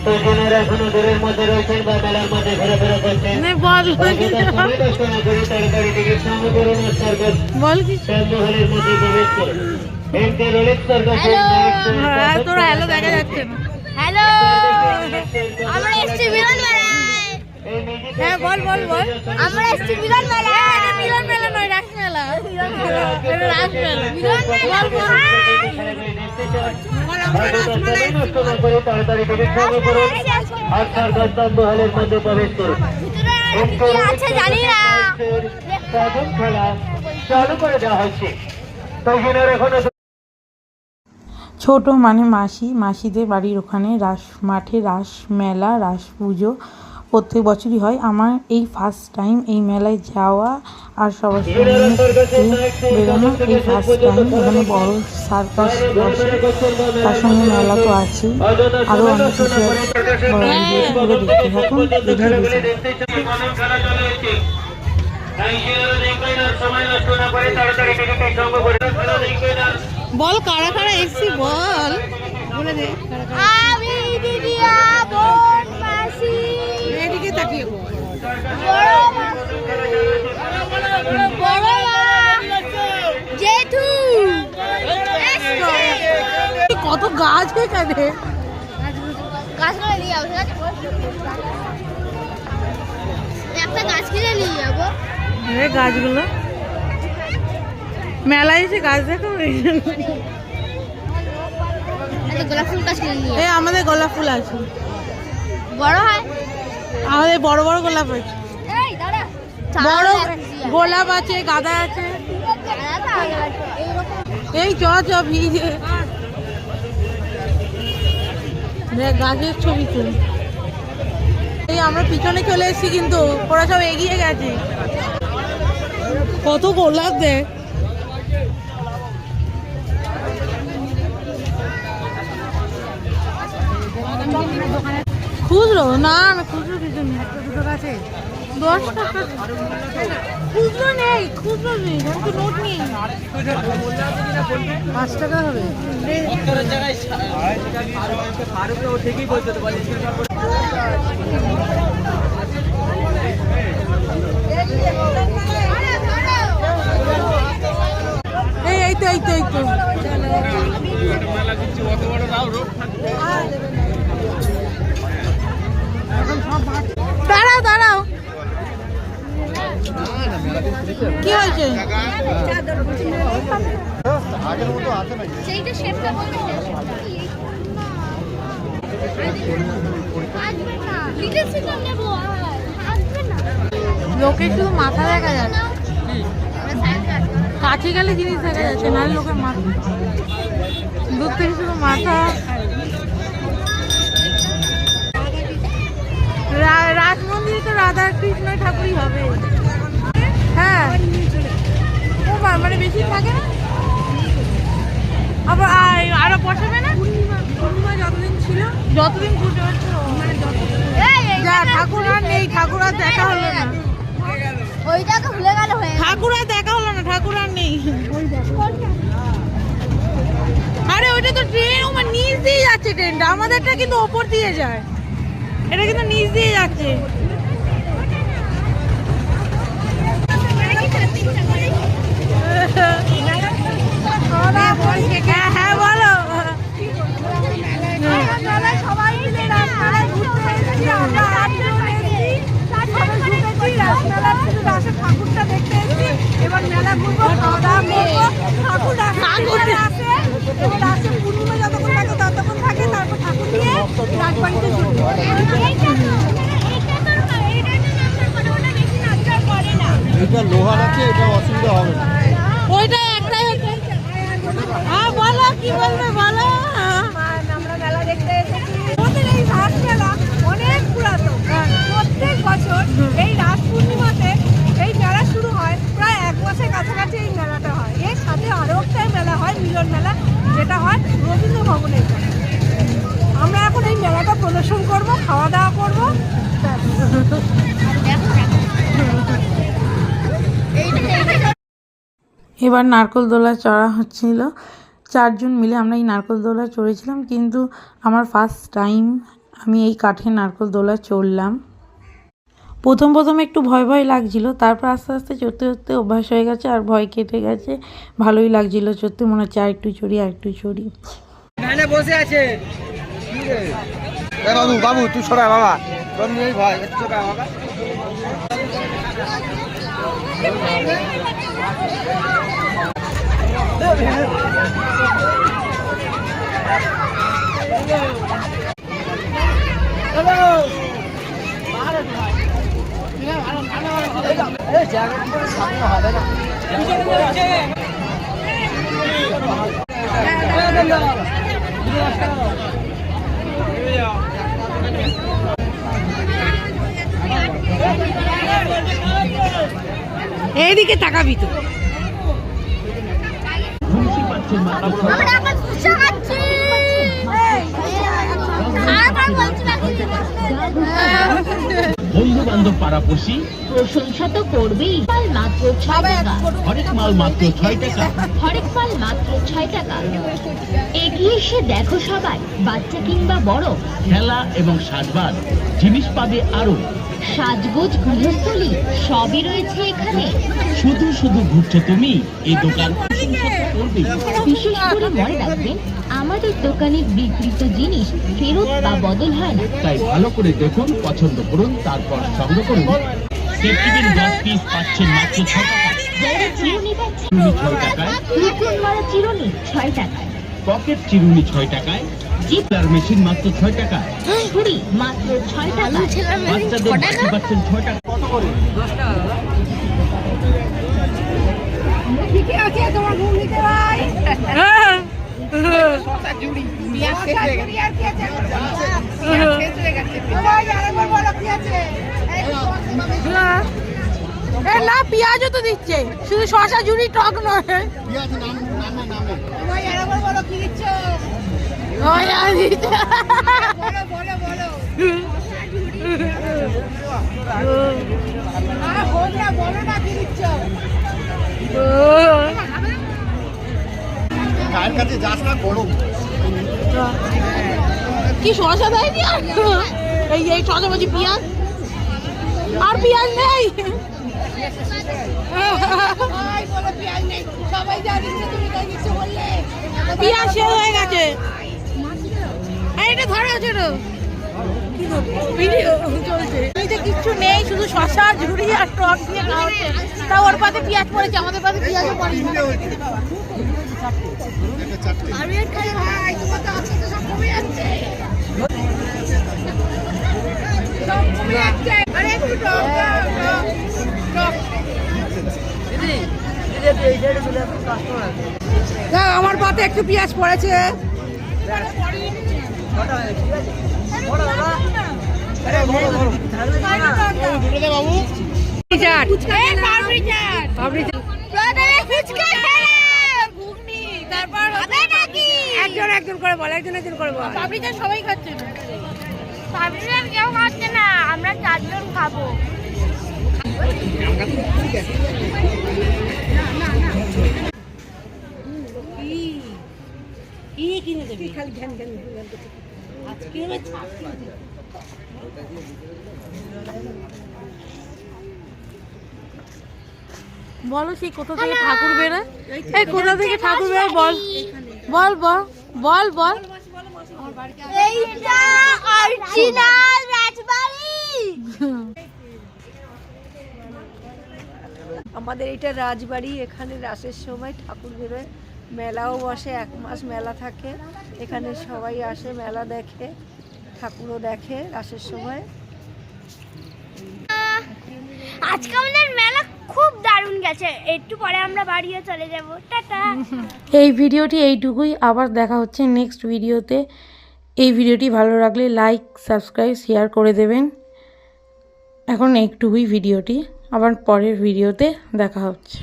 তো যারা এখনো দূরের মধ্যে রয়েছেন বা মেলার মধ্যে ঘোরাফেরা করছেন সময় নষ্ট না করে তাড়াতাড়ি টিকিট সংগ্রহ করুন ও সার্কাস শ্যামমহলের মধ্যে প্রবেশ করুন। এমকে রোলেক্স সার্কাসের তোরা হ্যালো দেখা যাচ্ছে না। হ্যালো, আমরা এসছি মিলন মেলায়। হ্যাঁ বল বল বল, আমরা এসছি মিলন মেলায়। মিলন মেলা নয়, রাস মেলা। রাস মেলা, মিলন মেলা। তাড়াতাড়ি টিকিট সংগ্রহ করুন আর সার্কাস শ্যামমহলের মধ্যে প্রবেশ করুন। জানি না, প্রথম খেলা চালু করে দেওয়া হচ্ছে। তো এখনো ছোট মানে মাসিদের বাড়ির ওখানে রাস মাঠে রাস মেলা, রাস পুজো প্রত্যেক বছরই হয়। আমার এই ফার্স্ট টাইম এই মেলায় যাওয়া আর সবার সঙ্গে বেরোনো এই ফার্স্ট টাইম। এখানে বড় সার্কাস বসে, তার সঙ্গে মেলা তো আছেই, আরও অনেক কিছু আছে। বড় দেখতে থাকুন, এগিয়ে বল কারা কারা এসছি বল, বলে দে। আমি দিদিয়া, বোন, মাসি, এদিকে তাকিয়ে বল। বড় মা, জেঠু, কত গাছ এখানে। গাছগুলো নিয়ে যাবো, একটা গাছ কিনে নিয়ে যাবো। গাছগুলো মেলায় এসে গাছ দেখো। গোলাপ ফুল গাছ কিনে নিয়ে, আমাদের গোলাপ ফুল আছে, বড় হয়। আমাদের বড় বড় গোলাপ আছে, বড় গোলাপ আছে, গাঁদা আছে। এই চ ভিজে গাছের ছবি তুলি। এই আমরা পিছনে চলে এসেছি, কিন্তু ওরা সব এগিয়ে গেছে। কত গোলাপ দেখ। খুচরো না, খুচরো কিছু নেই। 10 টাকা খুচরো নেই, খুচরো নেই, আমি তো নোট নেই। 5 টাকা হবে। এই তো দাঁড়াও কি হয়েছে? লোকের শুধু মাথা দেখা যাচ্ছে, কাছে গেলে জিনিস দেখা যাচ্ছে, নাহলে লোকের মাথা, দূর থেকে শুধু মাথা। রাজ মন্দিরে তো রাধা কৃষ্ণ ঠাকুরই হবে। হ্যাঁ, ও মানে বেশি থাকে না, আবার আরো বসাবে না। পূর্ণিমা যতদিন ছিল, যতদিন পুজো হচ্ছে, মানে যা ঠাকুর আর নেই, ঠাকুর আর দেখা হলো না। ওইটাকে ভুলে গেল, ঠাকুর আর দেখা হলো না, ঠাকুর আর নেই। আরে ওইটা তো ট্রেন, আমার নিচ দিয়ে যাচ্ছে ট্রেনটা, আমাদেরটা কিন্তু ওপর দিয়ে যায়, এটা কিন্তু নিচ দিয়ে যাচ্ছে। হ্যাঁ বলো। সবাই মিলে রাস্তায় ঘুরতে এসেছি, আমরা রাসের ঠাকুরটা দেখতে এসেছি। এবার মেলা ঘুরবো, খাওয়া দাওয়া করবো, ঠাকুর আসে, এবার রাসের পূর্ণিমা যতক্ষণ থাকে ততক্ষণ থাকে, তারপর ঠাকুর নিয়ে রাজবাড়িতে ঘুরবো। এটা লোহার আছে, এটা অসুবিধা হবে না। ওইটা একটাই হচ্ছে। হ্যাঁ বলো, কি বলবে বলো। আমরা মেলা দেখতে এসেছি। আমাদের এই রাস মেলা অনেক পুরাতন, প্রত্যেক বছর এই রাস পূর্ণিমাতে এই মেলা শুরু হয়। প্রায় 1 মাসের কাছাকাছি এই মেলাটা হয়। এর সাথে আরও একটা মেলা হয়, মিলন মেলা, যেটা হয় রবীন্দ্র ভবনের। আমরা এখন এই মেলাটা প্রদর্শন করব, খাওয়া দাওয়া করবো। এবার নারকেল দোলা চড়া হচ্ছিল, 4 জন মিলে আমরা এই নারকেল দোলা চড়েছিলাম। কিন্তু আমার ফার্স্ট টাইম আমি এই কাঠের নারকেল দোলা চড়লাম। প্রথম প্রথম একটু ভয় ভয় লাগছিল, তারপর আস্তে আস্তে চড়তে চড়তে অভ্যাস হয়ে গেছে আর ভয় কেটে গেছে। ভালোই লাগছিল চড়তে, মনে হচ্ছে আর একটু চড়ি আর একটু চড়ি। বসে আছে বাবু, বাবু তুই ছোড়া বাবা, তোর নেই ভয়, একটু ছোড়া বাবা। এইদিকে তাকাবি তো। বন্ধু বান্ধব পাড়াপড়শি প্রশংসা তো করবেই। মাল মাত্র 6 টাকা, হরেক মাল মাত্র 6 টাকা, হরেক মাল মাত্র 6 টাকা। এগিয়ে এসে দেখো সবাই, বাচ্চা কিংবা বড়, খেলা এবং সাজবাজ জিনিস পাবে আরো। সাজগোজ গৃহস্থলী সবই রয়েছে এখানে। শুধু শুধু ঘুরছো তুমি, এই দোকান প্রশংসা তো করবেই। বিশেষ করে মনে রাখবেন, আমাদের দোকানের বিক্রিত জিনিস ফেরত বা বদল হয় না। তাই ভালো করে দেখুন, পছন্দ করুন, তারপর সংগ্রহ করুন। সেফটিপিন 10 পিস পাচ্ছেন মাত্র 6 টাকায়। বড় চিরুনি পাচ্ছেন 6 টাকায়। নতুন মারা চিরুনি 6 টাকায়। পকেট চিরুনি 6 টাকায়। জিপার মেশিন মাত্র 6 টাকায়। ছুরি মাত্র 6 টাকায়। বাচ্চাদের বাটি পাচ্ছেন 6 টাকা। কত করে? 10 টাকা দাদা। ঠিকই আছে তোমার ঘুম নিতে ভাই। না পেঁয়াজও তো দিচ্ছে, শুধু শসা ঝুড়ি টক নয়। গায়ের কাছে যাস না, গরম। কি শসা দেয়নি আর এই শসা বলছি পেঁয়াজ, আর পেঁয়াজ নেই। পেঁয়াজ শেষ হয়ে গেছে। এটা ধরো ছোট ভিডিও চলছে, কিচ্ছু নেই, শুধু শসা ঝুড়ি আর টক দিয়ে খাওয়া হচ্ছে। তা ওর পাতে পেঁয়াজ পড়েছে, আমাদের পাতে পেঁয়াজও পড়েনি। আমি খাই ভাই, তোমার তো আছে তো সব কমে যাচ্ছে, সব কমে যাচ্ছে। আরে একটু টক টক দাও, আমার পাতে একটু পেঁয়াজ পড়েছে। একজন একজন করে বল, একজন একজন করে বল। পাপড়ি চাট সবাই খাচ্ছে না, পাপড়ি চাট কেউ খাচ্ছে না, আমরা 4 জন খাবো। কি কিনে দেবি? খালি ঘ্যান ঘ্যান আজকে বলো সেই কোথা থেকে ঠাকুর বেরোয়? এই কোথা থেকে ঠাকুর বেরোয় বল, বল বল বল বল। এইটা অরিজিনাল রাজবাড়ি। আমাদের এটা রাজবাড়ি, এখানে রাসের সময় ঠাকুর বেরোয়, মেলাও বসে, 1 মাস মেলা থাকে। এখানে সবাই আসে, মেলা দেখে, ঠাকুরও দেখে রাসের সময়। আজকে আমাদের মেলা খুব দারুণ গেছে, একটু পরে আমরা বাড়িও চলে যাব। টাটা। এই ভিডিওটি এইটুকুই, আবার দেখা হচ্ছে নেক্সট ভিডিওতে। এই ভিডিওটি ভালো লাগলে লাইক, সাবস্ক্রাইব, শেয়ার করে দেবেন। এখন এইটুকুই ভিডিওটি, আবার পরের ভিডিওতে দেখা হচ্ছে।